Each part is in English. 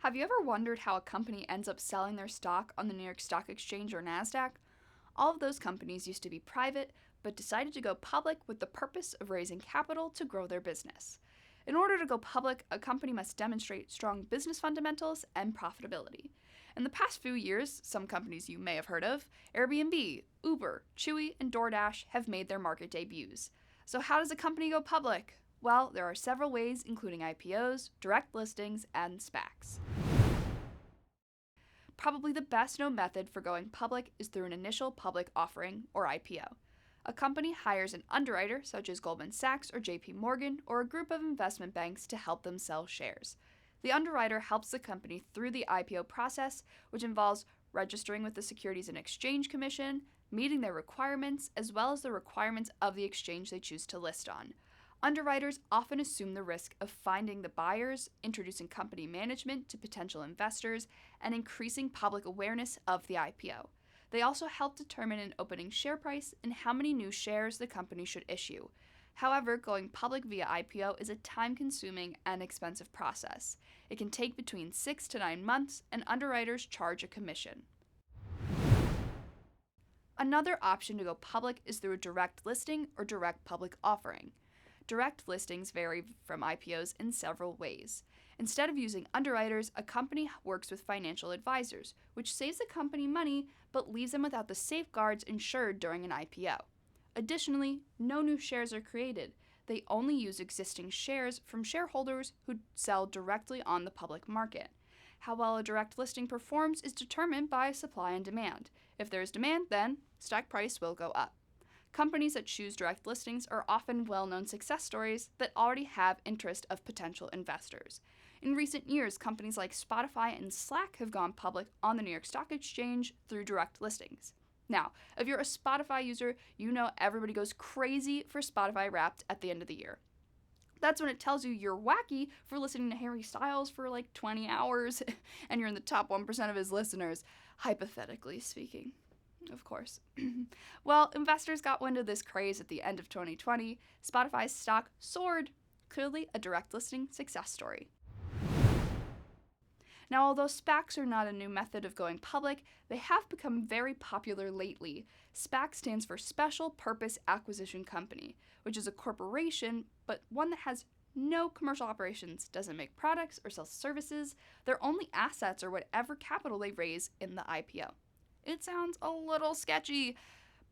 Have you ever wondered how a company ends up selling their stock on the New York Stock Exchange or NASDAQ? All of those companies used to be private, but decided to go public with the purpose of raising capital to grow their business. In order to go public, a company must demonstrate strong business fundamentals and profitability. In the past few years, some companies you may have heard of, Airbnb, Uber, Chewy, and DoorDash, have made their market debuts. So, how does a company go public? Well, there are several ways, including IPOs, direct listings, and SPACs. Probably the best known method for going public is through an initial public offering, or IPO. A company hires an underwriter, such as Goldman Sachs or JP Morgan, or a group of investment banks to help them sell shares. The underwriter helps the company through the IPO process, which involves registering with the Securities and Exchange Commission, meeting their requirements, as well as the requirements of the exchange they choose to list on. Underwriters often assume the risk of finding the buyers, introducing company management to potential investors, and increasing public awareness of the IPO. They also help determine an opening share price and how many new shares the company should issue. However, going public via IPO is a time-consuming and expensive process. It can take between 6 to 9 months, and underwriters charge a commission. Another option to go public is through a direct listing or direct public offering. Direct listings vary from IPOs in several ways. Instead of using underwriters, a company works with financial advisors, which saves the company money but leaves them without the safeguards ensured during an IPO. Additionally, no new shares are created. They only use existing shares from shareholders who sell directly on the public market. How well a direct listing performs is determined by supply and demand. If there is demand, then stock price will go up. Companies that choose direct listings are often well-known success stories that already have interest of potential investors. In recent years, companies like Spotify and Slack have gone public on the New York Stock Exchange through direct listings. Now, if you're a Spotify user, you know everybody goes crazy for Spotify Wrapped at the end of the year. That's when it tells you you're wacky for listening to Harry Styles for like 20 hours and you're in the top 1% of his listeners, hypothetically speaking. Of course. Well, investors got wind of this craze at the end of 2020. Spotify's stock soared. Clearly a direct listing success story. Now, although SPACs are not a new method of going public, they have become very popular lately. SPAC stands for Special Purpose Acquisition Company, which is a corporation, but one that has no commercial operations, doesn't make products or sell services. Their only assets are whatever capital they raise in the IPO. It sounds a little sketchy,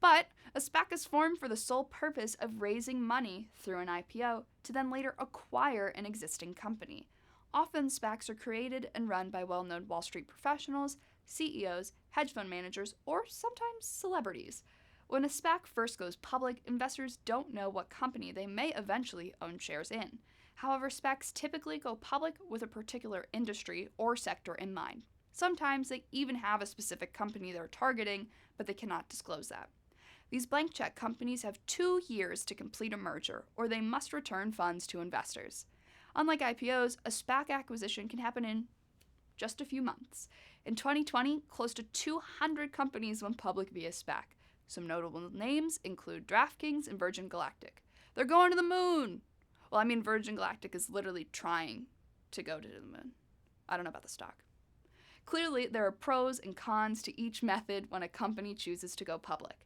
but a SPAC is formed for the sole purpose of raising money through an IPO to then later acquire an existing company. Often, SPACs are created and run by well-known Wall Street professionals, CEOs, hedge fund managers, or sometimes celebrities. When a SPAC first goes public, investors don't know what company they may eventually own shares in. However, SPACs typically go public with a particular industry or sector in mind. Sometimes they even have a specific company they're targeting, but they cannot disclose that. These blank check companies have 2 years to complete a merger, or they must return funds to investors. Unlike IPOs, a SPAC acquisition can happen in just a few months. In 2020, close to 200 companies went public via SPAC. Some notable names include DraftKings and Virgin Galactic. They're going to the moon! Well, I mean, Virgin Galactic is literally trying to go to the moon. I don't know about the stock. Clearly, there are pros and cons to each method when a company chooses to go public.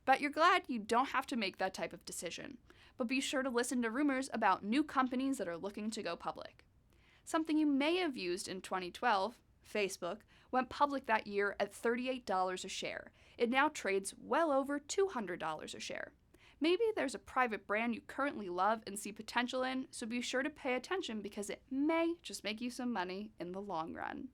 But you're glad you don't have to make that type of decision. But be sure to listen to rumors about new companies that are looking to go public. Something you may have used in 2012, Facebook, went public that year at $38 a share. It now trades well over $200 a share. Maybe there's a private brand you currently love and see potential in, so be sure to pay attention because it may just make you some money in the long run.